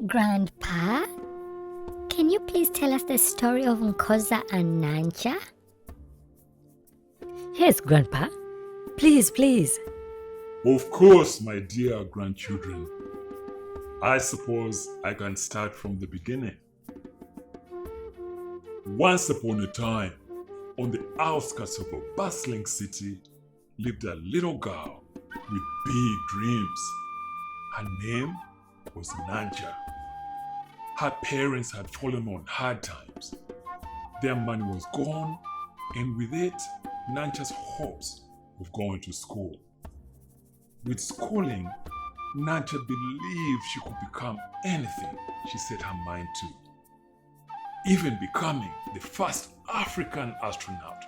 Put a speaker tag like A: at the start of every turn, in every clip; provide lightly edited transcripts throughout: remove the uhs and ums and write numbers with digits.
A: Grandpa, can you please tell us the story of Nkoza and Nankya?
B: Yes, Grandpa. Please, please.
C: Of course, my dear grandchildren. I suppose I can start from the beginning. Once upon a time, on the outskirts of a bustling city, lived a little girl with big dreams. Her name was Nankya. Her parents had fallen on hard times. Their money was gone, and with it, Nankya's hopes of going to school. With schooling, Nankya believed she could become anything she set her mind to. Even becoming the first African astronaut,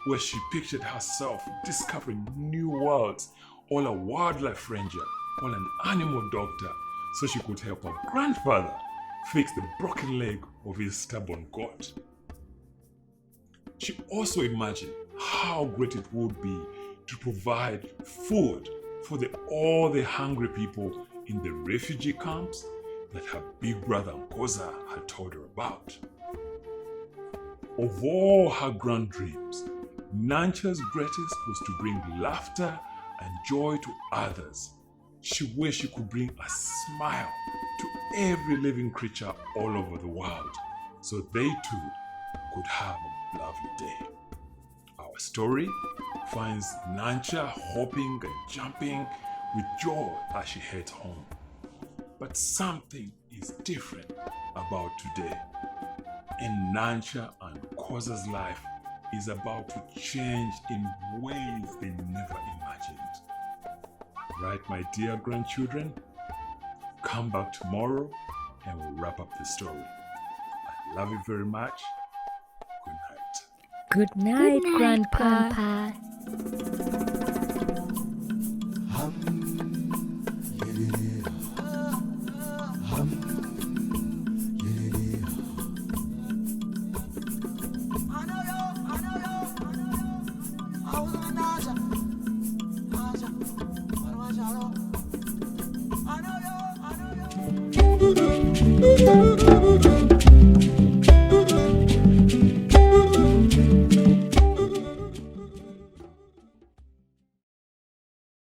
C: where she pictured herself discovering new worlds, or a wildlife ranger, or an animal doctor, so she could help her grandfather fix the broken leg of his stubborn goat. She also imagined how great it would be to provide food for all the hungry people in the refugee camps that her big brother Nkoza had told her about. Of all her grand dreams, Nankya's greatest was to bring laughter and joy to others. She wished she could bring a smile to every living creature all over the world, so they too could have a lovely day. Our story finds Nankya hopping and jumping with joy as she heads home. But something is different about today, and Nankya and Nkoza's life is about to change in ways they never imagined. Right, my dear grandchildren? Come back tomorrow and we'll wrap up the story. I love you very much. Good night.
B: Good night,
A: Good night,
B: Grandpa.
A: Grandpa.